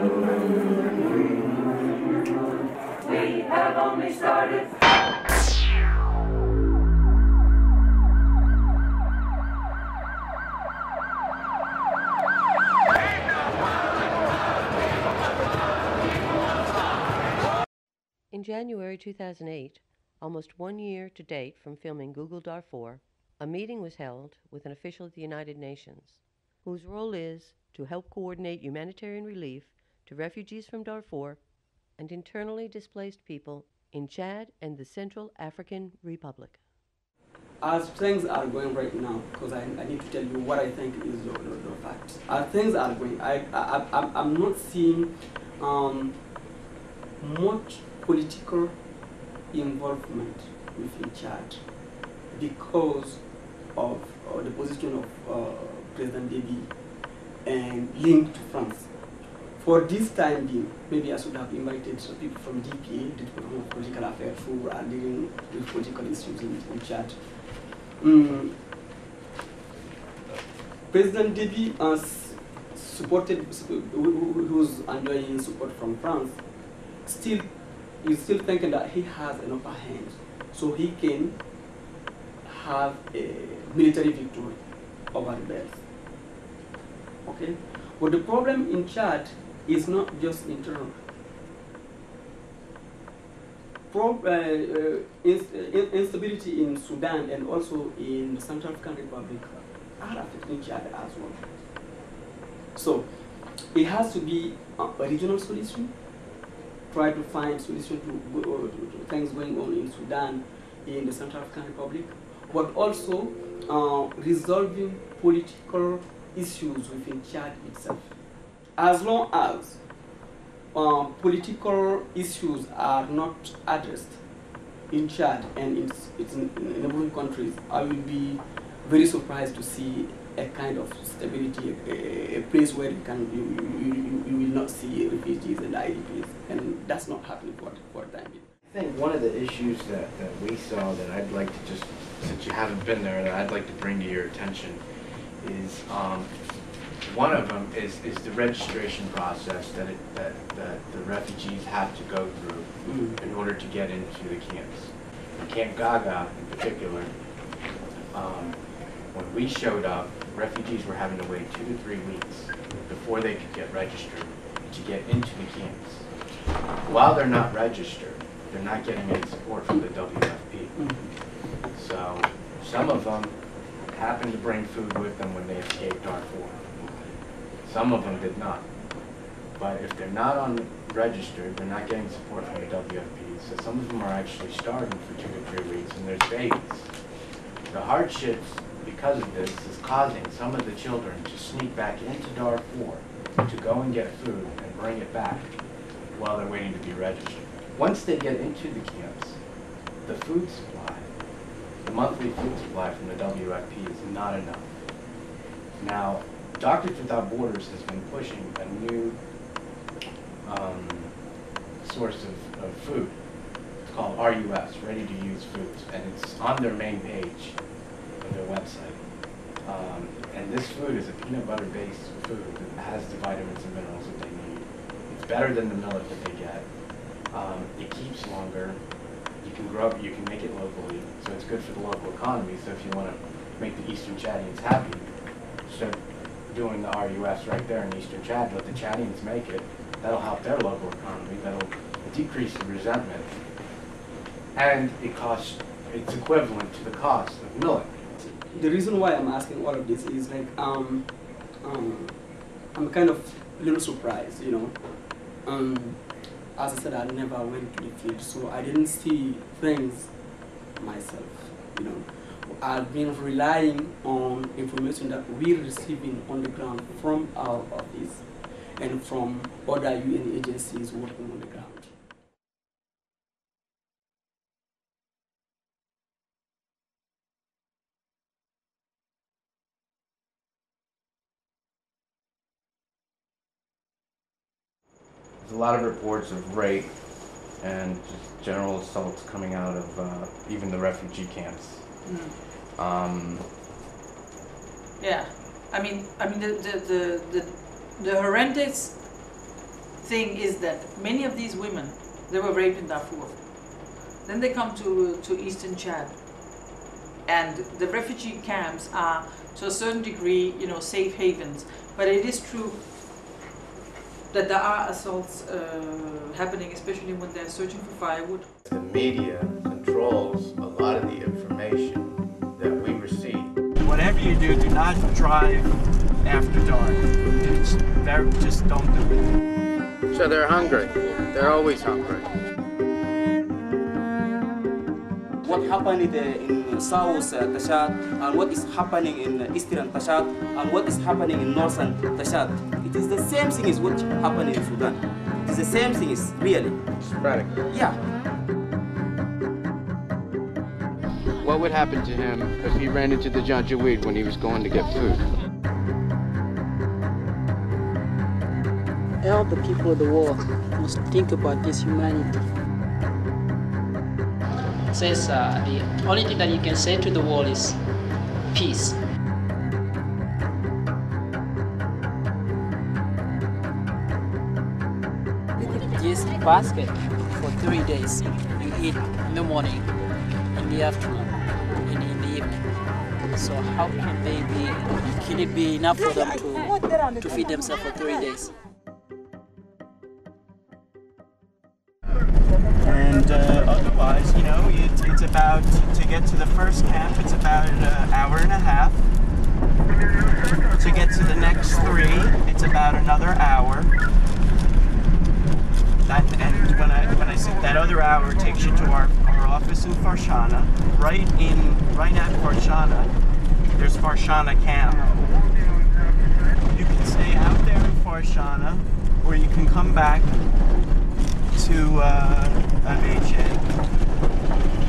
We have only started. In January 2008, almost 1 year to date from filming Google Darfur, a meeting was held with an official of the United Nations, whose role is to help coordinate humanitarian relief to refugees from Darfur and internally displaced people in Chad and the Central African Republic. As things are going right now, because I need to tell you what I think is the fact. As things are going, I'm not seeing much political involvement within Chad because of the position of President Déby and linked to France. For this time being, maybe I should have invited people from DPA, the Department of Political Affairs, who are dealing with political issues in Chad. President Déby who's enjoying support from France, is still thinking that he has an upper hand, so he can have a military victory over rebels. Okay, but the problem in Chad is not just internal. Instability in Sudan and also in the Central African Republic are affecting Chad as well. So it has to be a regional solution. Try to find solution to things going on in Sudan, in the Central African Republic, but also resolving political issues within Chad itself. As long as political issues are not addressed in Chad and in neighboring countries, I will be very surprised to see a kind of stability, a place where you will not see refugees and IDPs, and that's not happening for the time being. I think one of the issues that we saw that I'd like to just, since you haven't been there, that I'd like to bring to your attention is one of them is the registration process that the refugees have to go through in order to get into the camps. In Camp Gaga in particular, when we showed up, refugees were having to wait 2 to 3 weeks before they could get registered to get into the camps. While they're not registered, they're not getting any support from the WFP. So some of them happened to bring food with them when they escaped Darfur. Some of them did not. But if they're not registered, they're not getting support from the WFP. So some of them are actually starving for 2 to 3 weeks, and there's babies. The hardships because of this is causing some of the children to sneak back into Darfur to go and get food and bring it back while they're waiting to be registered. Once they get into the camps, the food supply, the monthly food supply from the WFP is not enough. Now, Doctors Without Borders has been pushing a new source of food. It's called RUS, Ready to Use Foods, and it's on their main page of their website. And this food is a peanut butter based food that has the vitamins and minerals that they need. It's better than the millet that they get. It keeps longer. You can grow up, you can make it locally, so it's good for the local economy. So if you want to make the Eastern Chadians happy, start doing the RUS right there in Eastern Chad, let the Chadians make it. That'll help their local economy. That'll decrease the resentment. And it's equivalent to the cost of millet. The reason why I'm asking all of this is like I'm kind of a little surprised, you know. As I said, I never went to the field, so I didn't see things myself, you know. I've been relying on information that we're receiving on the ground from our office and from other UN agencies working on the ground. There's a lot of reports of rape and just general assaults coming out of even the refugee camps. Yeah, I mean the horrendous thing is that many of these women, they were raped in Darfur. Then they come to eastern Chad. And the refugee camps are, to a certain degree, you know, safe havens. But it is true that there are assaults happening, especially when they're searching for firewood. The media controls a lot of the information that we receive. Whatever you do, do not drive after dark. Just don't do it. So they're hungry. They're always hungry. What happened in South Tashad and what is happening in Eastern Tashad and what is happening in Northern Tashad. It is the same thing as what happened in Sudan. It is the same thing, is really. Sporadic. Yeah. What would happen to him if he ran into the Janjaweed when he was going to get food? All the people of the world must think about this humanity. Says the only thing that you can say to the world is peace. This basket for 3 days. You eat in the morning, in the afternoon, and in the evening. So how can it be enough for them to feed themselves for 3 days? And otherwise, you know, it's about, to get to the first camp, it's about an hour and a half. To get to the next 3, it's about another hour. And when I say that other hour takes you to our office in Farshana. Right at Farshana, there's Farshana camp. You can stay out there in Farshana, or you can come back to Abeche.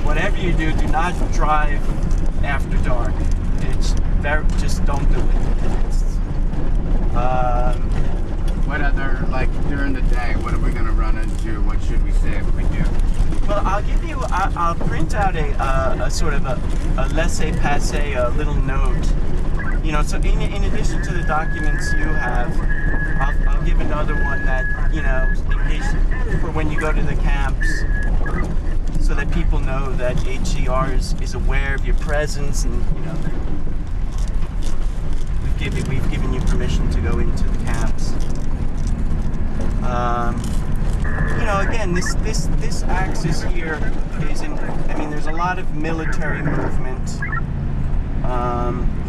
Whatever you do, do not drive after dark. Just don't do it. What other, like during the day, what are we going to run into? What should we say if we do? Well, I'll print out a sort of a laissez-passer, little note. You know, so in addition to the documents you have, I'll give another one that, you know, in case for when you go to the camps, so that people know that HCR is aware of your presence, and you know, we've given you permission to go into the camps. You know, again, this axis here is there's a lot of military movement.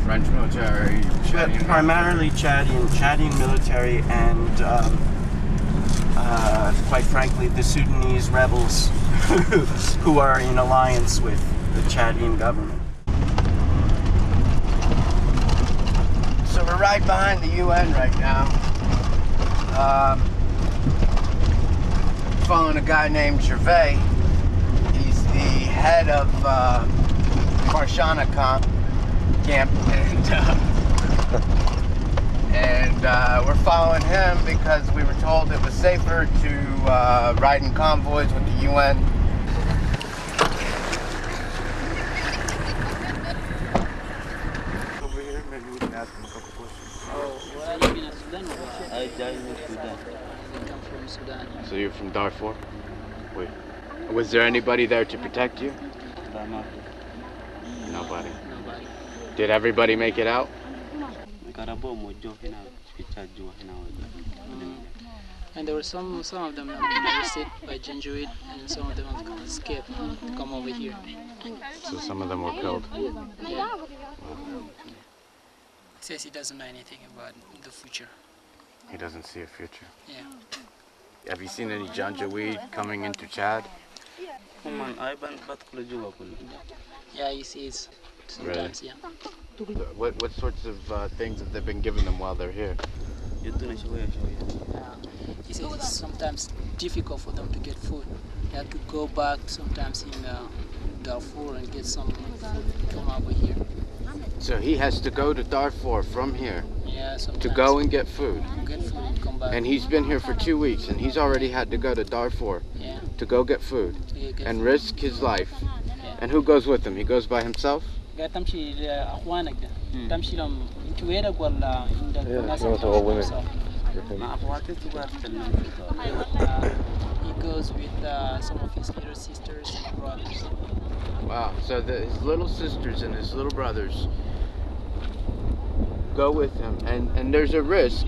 French military, Chadian primarily Chadian military, and quite frankly, the Sudanese rebels who are in alliance with the Chadian government. So we're right behind the UN right now. Following a guy named Gervais. He's the head of Farshana camp, and we're following him because we were told it was safer to ride in convoys with the UN. Over here, maybe we can ask him a couple questions. Where are you in Sudan? I died in Sudan. I come from Sudan. So you're from Darfur? Wait. Was there anybody there to protect you? Nobody. Did everybody make it out? And there were some of them that were arrested by Janjaweed, and some of them have escaped to come over here. So some of them were killed? Yeah. He says he doesn't know anything about the future. He doesn't see a future? Yeah. Have you seen any Janjaweed coming into Chad? Yeah, he sees sometimes, Really? yeah. What sorts of things have they been giving them while they're here? He says it's sometimes difficult for them to get food. They have to go back sometimes in Darfur and get some food to come over here. So he has to go to Darfur from here to go and get food. Get food and come back. And he's been here for 2 weeks, and he's already had to go to Darfur to go get food and risk his life. And who goes with him? He goes by himself? He goes with some of his little sisters and brothers. Wow, so his little sisters and his little brothers go with him, and there's a risk.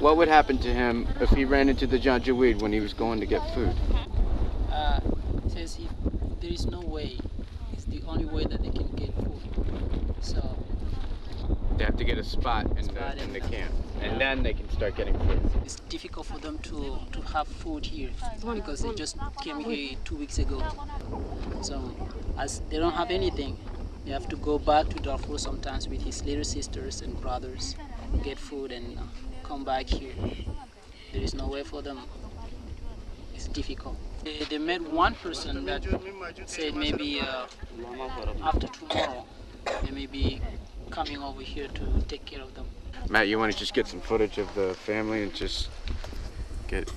What would happen to him if he ran into the Janjaweed when he was going to get food? He says if there is no way, it's the only way that they can get food. So They have to get a spot in the camp, and then they can start getting food. it's difficult for them to have food here because they just came here 2 weeks ago. So as they don't have anything, they have to go back to Darfur sometimes with his little sisters and brothers, get food and come back here. There is no way for them. It's difficult. They met one person that said maybe after tomorrow they may be coming over here to take care of them. Matt, you want to just get some footage of the family and just get,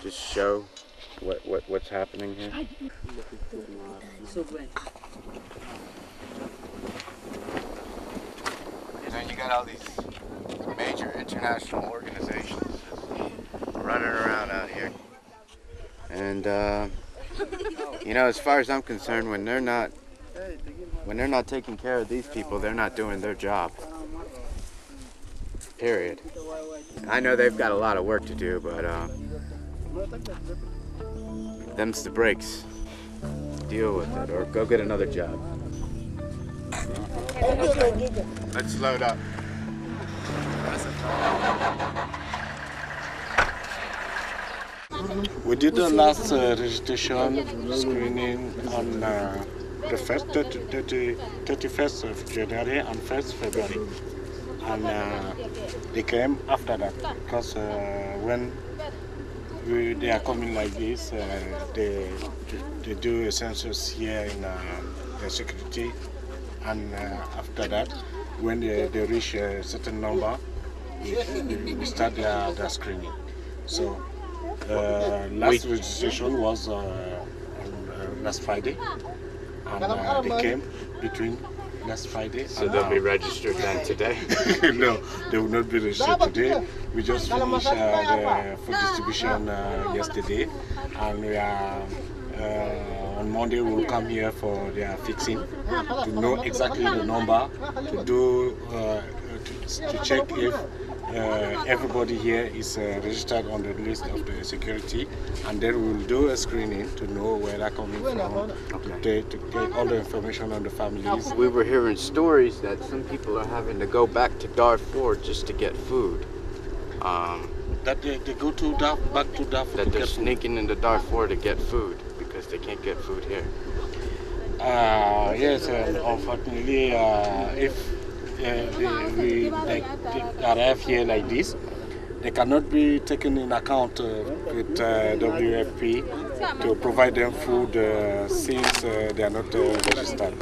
just show what's happening here? So great. And then you got all these major international organizations running around out here. And as far as I'm concerned, when they're not taking care of these people, they're not doing their job. Period. I know they've got a lot of work to do, but them's the breaks. Deal with it, or go get another job. Let's load up. We did the last registration screening on the 31st of January and 1st February. And they came after that because when they are coming like this, they do a census here in the security, and after that, when they reach a certain number, we start their screening. So last registration was last Friday, and they came between last Friday. So they'll be registered then today? No, they will not be registered today. We just finished the food distribution yesterday, and we are on Monday we'll come here for their fixing to know exactly the number, to do to check if everybody here is registered on the list of the security, and then we'll do a screening to know where they're coming from, to get all the information on the families. We were hearing stories that some people are having to go back to Darfur just to get food. That they go to back to Darfur. That they're sneaking into Darfur to get food because they can't get food here. Yes, and unfortunately, if they arrive here like this, they cannot be taken in account with WFP to provide them food since they are not registered.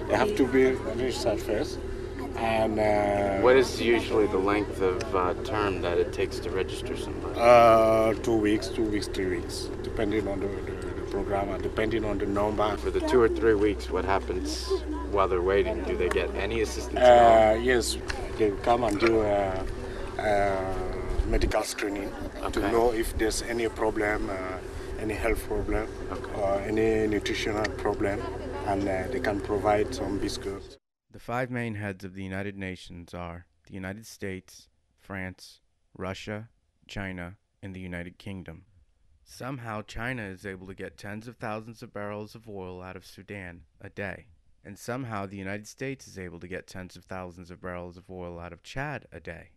They have to be registered first. And what is usually the length of term that it takes to register somebody? 2 weeks, 3 weeks, depending on the program and depending on the number. For the 2 or 3 weeks, what happens while they're waiting? Do they get any assistance at all? Yes, they come and do medical screening to know if there's any problem, any health problem, or any nutritional problem, and they can provide some biscuits. The 5 main heads of the United Nations are the United States, France, Russia, China, and the United Kingdom. Somehow China is able to get tens of thousands of barrels of oil out of Sudan a day. And somehow the United States is able to get tens of thousands of barrels of oil out of Chad a day.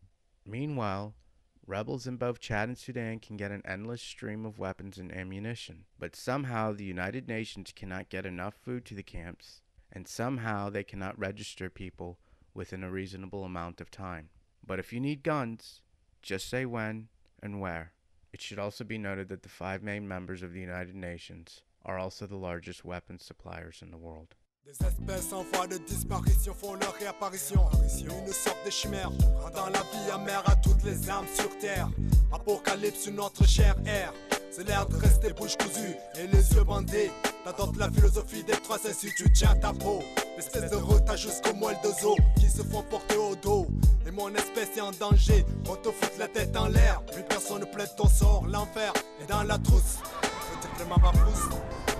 Meanwhile, rebels in both Chad and Sudan can get an endless stream of weapons and ammunition. But somehow the United Nations cannot get enough food to the camps, and somehow they cannot register people within a reasonable amount of time. But if you need guns, just say when and where. It should also be noted that the 5 main members of the United Nations are also the largest weapons suppliers in the world. Des espèces en voie de disparition font leur réapparition. Une sorte de chimère rendant la vie amère à toutes les âmes sur terre. Apocalypse sur notre chère ère. C'est l'air de rester bouche cousue et les yeux bandés. T'adoptes la philosophie des 3 ainsi tu tiens ta peau. L'espèce de retard jusqu'aux moelles de os qui se font porter au dos. Et mon espèce est en danger. On te fout la tête en l'air. Plus personne ne plaide ton sort. L'enfer est dans la trousse. Faut-il vraiment ma pousse?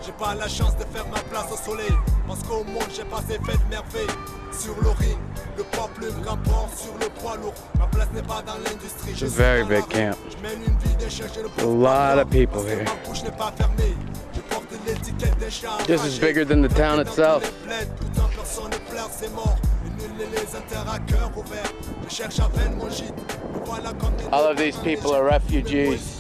J'ai pas la chance de faire ma place au soleil. Parce qu'au monde j'ai passé fait de merveilles. Sur le ring, le poids plume remporte sur le poids lourd. Ma place n'est pas dans l'industrie. It's a very big camp. A lot of people here. This is bigger than the town itself. All of these people are refugees.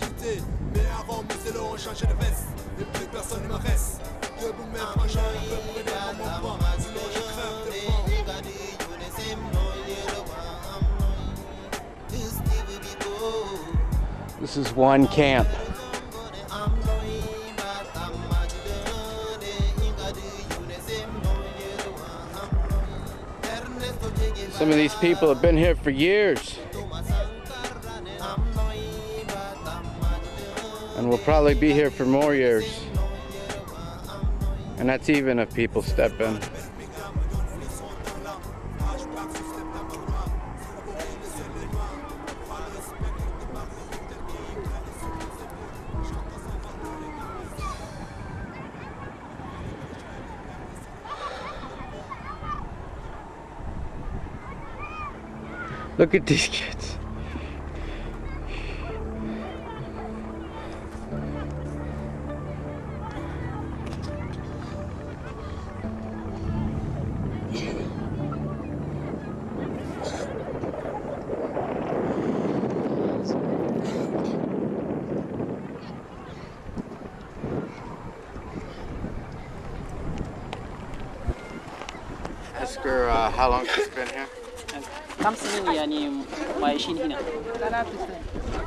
This is one camp. Some of these people have been here for years. And will probably be here for more years. And that's even if people step in. Look at these kids. Ask her how long she's been here. كم سنين يعني عايشين هنا؟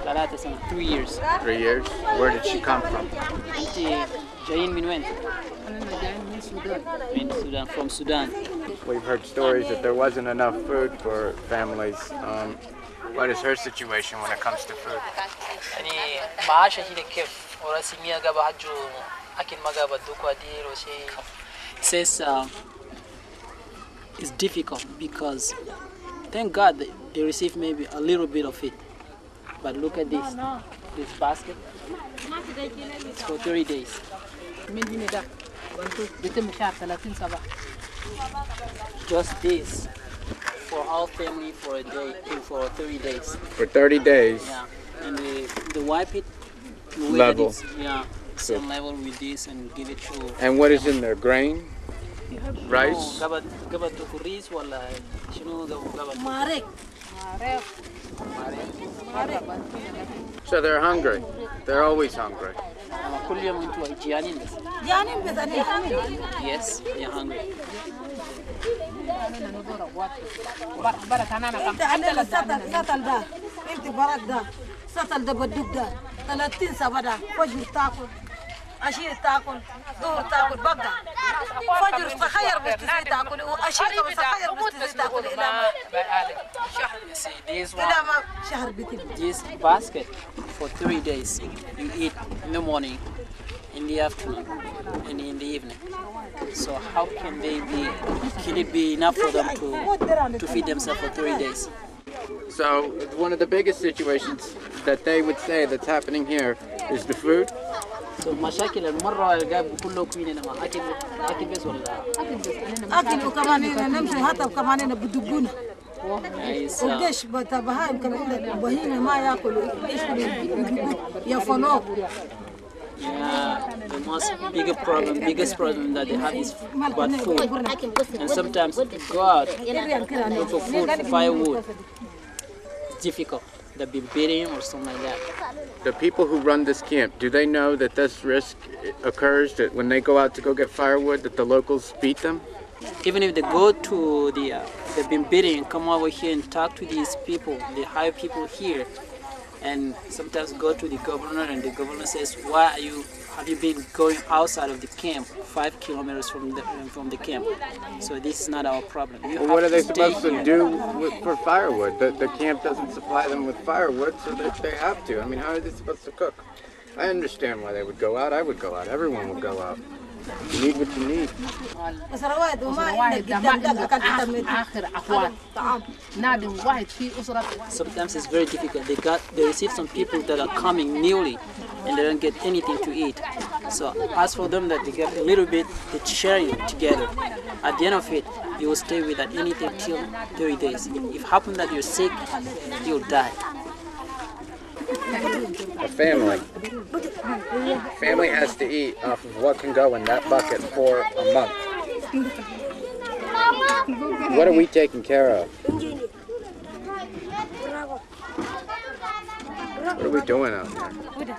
3 سنين. 3 years. 3 years? Where did she come from? انت جايين من وين؟ من Sudan. From Sudan. We've heard stories that there wasn't enough food for families. What is her situation when it comes to food? يعني معاشة هنا كيف؟ ورسمية قبل حجو أكل ما قبل دوكو أدير وشيء. Says it's difficult because thank God that they receive maybe a little bit of it. But look at this basket. It's for 30 days. Just this for our family for a day, for 30 days. For 30 days? Yeah. And they wipe it. Level. Yeah. Some level with this and give it to. And what is in there? Grain? Rice? So they're hungry. They're always hungry. Yes, they're hungry. عشير تاكل ظهر تاكل بقى فجر تخير بس تاكل وعشير كمان تخير بس تاكل الى ما شهر بتبي. This basket for 3 days you eat in the morning, in the afternoon, and in the evening. So how can it be enough for them to feed themselves for 3 days? So one of the biggest situations that they would say that's happening here is the food. So مشاكل المرة اللي جاب كله كويننا ما أكل بس ولا أكل وكمان نمشي حتى وكمان بدقونا ودش بتبهايم كمان بهيمة ما يأكلوا إيش يفنوا. Yeah, the biggest problem that they have is bad food, and sometimes go out look for food, firewood. It's difficult. They've been beating or something like that. The people who run this camp, do they know that this risk occurs, that when they go out to go get firewood, that the locals beat them? Even if they go to they've been beating, come over here and talk to these people, they hire people here, and sometimes go to the governor, and the governor says, have you been going outside of the camp 5 kilometers from the camp? So this is not our problem. Well, what are they supposed to do for firewood? The camp doesn't supply them with firewood, so they have to. I mean, how are they supposed to cook? I understand why they would go out. I would go out. Everyone would go out. You need what you need. Sometimes it's very difficult. They receive some people that are coming newly and they don't get anything to eat. So as for them that they get a little bit, they share it together. At the end of it, you will stay without anything till 30 days. If it happens that you're sick, you'll die. A family. Family has to eat off of what can go in that bucket for a month. What are we taking care of? What are we doing out there?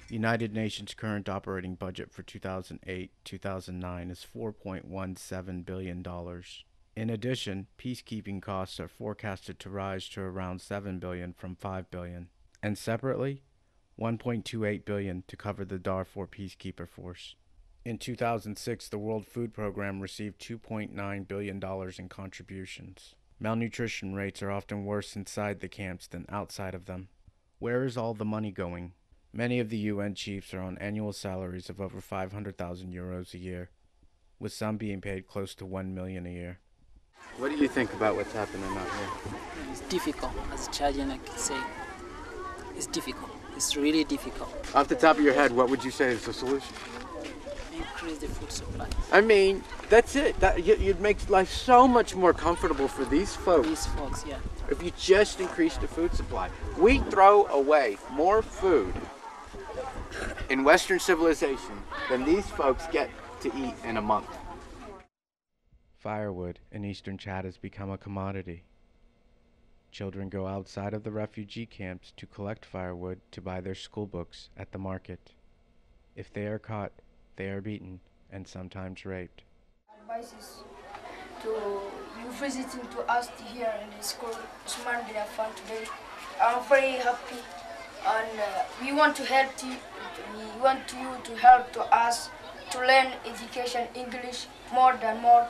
United Nations current operating budget for 2008-2009 is $4.17 billion. In addition, peacekeeping costs are forecasted to rise to around $7 billion from $5 billion, and separately, $1.28 billion to cover the Darfur peacekeeper force. In 2006, the World Food Program received $2.9 billion in contributions. Malnutrition rates are often worse inside the camps than outside of them. Where is all the money going? Many of the UN chiefs are on annual salaries of over 500,000 euros a year, with some being paid close to 1 million a year. What do you think about what's happening out here? It's difficult, as a Chadian I can say. It's difficult. It's really difficult. Off the top of your head, what would you say is the solution? Increase the food supply. I mean, that's it. You'd make life so much more comfortable for these folks. These folks, yeah. If you just increase the food supply. We throw away more food in Western civilization than these folks get to eat in a month. Firewood in eastern Chad has become a commodity. Children go outside of the refugee camps to collect firewood to buy their school books at the market. If they are caught, they are beaten and sometimes raped. Advices to you visiting to us here in the school. Usman, they have fun today. I'm very happy, and we want to help you. We want you to help to us to learn education English more than more.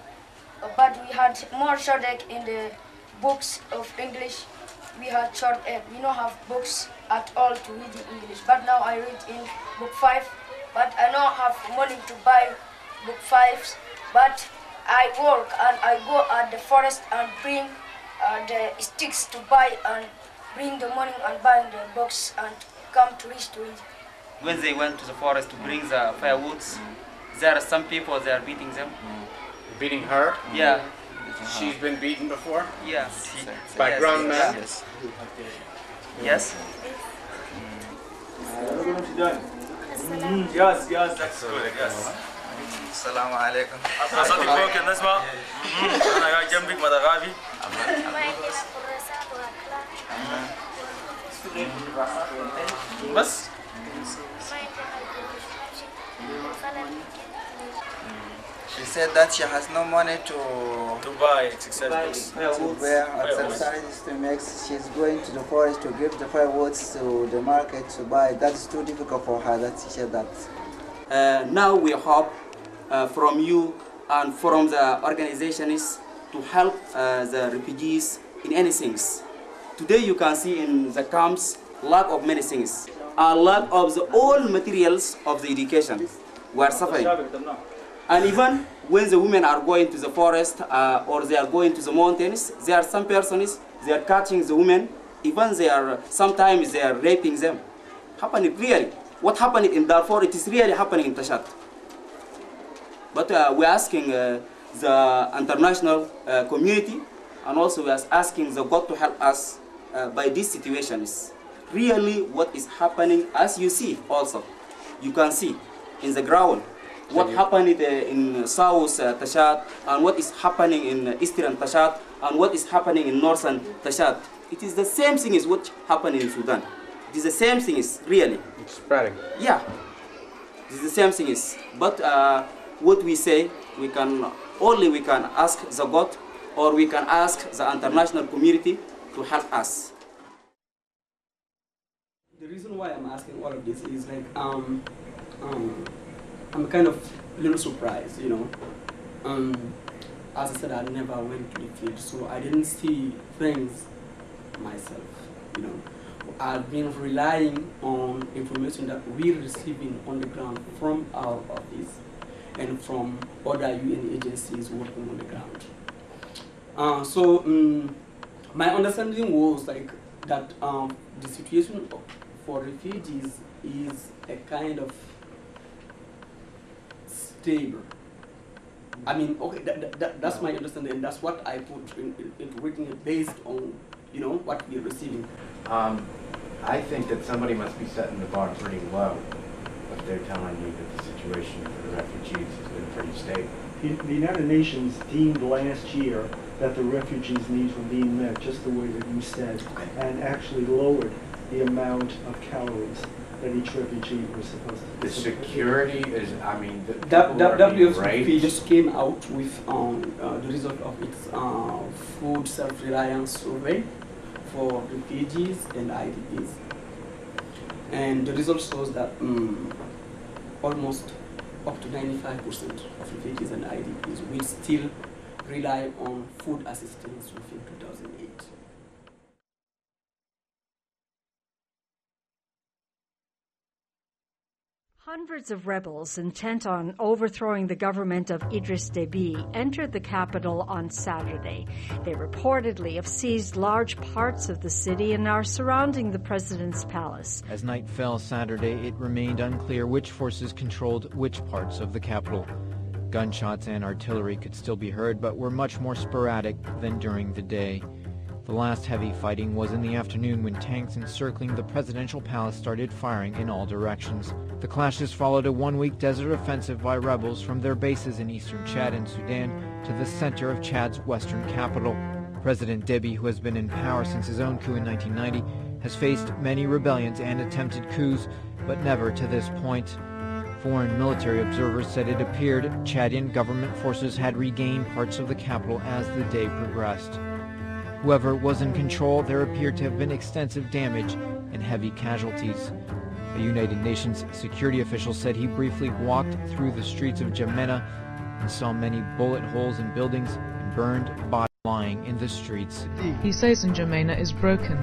But we had more shortage in the books of English. We had shortage. We don't have books at all to read in English. But now I read in book 5. But I don't have money to buy book 5s. But I work and I go at the forest and bring the sticks to buy and bring the money and buy the books and come to reach to read. When they went to the forest to bring the firewoods, there are some people they are beating them. Beating her? Yeah. She's been beaten before? Yeah. By grown men? Yes. Yes, that's good, yes. Assalamu alaikum. أصدقائك النسمة أنا جنبك مدغابي بس She said that she has no money to buy exercises. To wear exercises to make. She's going to the forest to give the firewoods to the market to buy. That's too difficult for her. That she said that. Now we hope from you and from the organizations to help the refugees in any things. Today you can see in the camps lack of many things, a lack of the all materials of the education. We are suffering. And even when the women are going to the forest or they are going to the mountains, there are some persons, they are catching the women, even they are, sometimes they are raping them. Happening really. What happened in Darfur, it is really happening in Tashat. But we are asking the international community, and also we are asking the God to help us by these situations. Really what is happening, as you see also, you can see in the ground, what happened in South Tashat, and what is happening in Eastern Tashat, and what is happening in Northern Tashat. It is the same thing as what happened in Sudan. It is the same thing is really. It's spreading. Yeah, it is the same thing is. But what we say, we can ask the God, or we can ask the international community to help us. The reason why I'm asking all of this is like I'm kind of a little surprised, you know. As I said, I never went to the field, so I didn't see things myself, you know. I've been relying on information that we're receiving on the ground from our office and from other UN agencies working on the ground. My understanding was like that the situation for refugees is a kind of stable. I mean, okay, that's my understanding, and that's what I put in written based on, you know, what we're receiving. I think that somebody must be setting the bar pretty low if they're telling you that the situation for the refugees has been pretty stable. The United Nations deemed last year that the refugees' needs were being met just the way that you said, and actually lowered the amount of calories that each refugee was supposed to. The security is, I mean, the WFP just came out with the result of its food self-reliance survey for refugees and IDPs. And the result shows that almost up to 95% of refugees and IDPs will still rely on food assistance within 2008. Hundreds of rebels intent on overthrowing the government of Idris Deby entered the capital on Saturday. They reportedly have seized large parts of the city and are surrounding the president's palace. As night fell Saturday, it remained unclear which forces controlled which parts of the capital. Gunshots and artillery could still be heard, but were much more sporadic than during the day. The last heavy fighting was in the afternoon when tanks encircling the presidential palace started firing in all directions. The clashes followed a one-week desert offensive by rebels from their bases in eastern Chad and Sudan to the center of Chad's western capital. President Deby, who has been in power since his own coup in 1990, has faced many rebellions and attempted coups, but never to this point. Foreign military observers said it appeared Chadian government forces had regained parts of the capital as the day progressed. Whoever was in control, there appeared to have been extensive damage and heavy casualties. A United Nations security official said he briefly walked through the streets of N'Djamena and saw many bullet holes in buildings and burned bodies lying in the streets. He says N'Djamena is broken.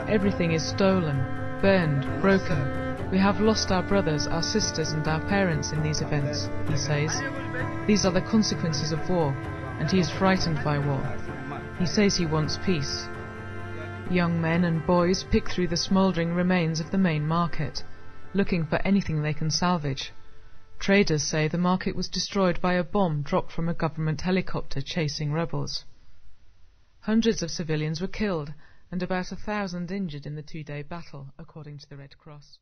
Everything is stolen, burned, broken. We have lost our brothers, our sisters and our parents in these events, he says. These are the consequences of war, and he is frightened by war. He says he wants peace. Young men and boys pick through the smouldering remains of the main market, looking for anything they can salvage. Traders say the market was destroyed by a bomb dropped from a government helicopter chasing rebels. Hundreds of civilians were killed and about 1,000 injured in the two-day battle, according to the Red Cross.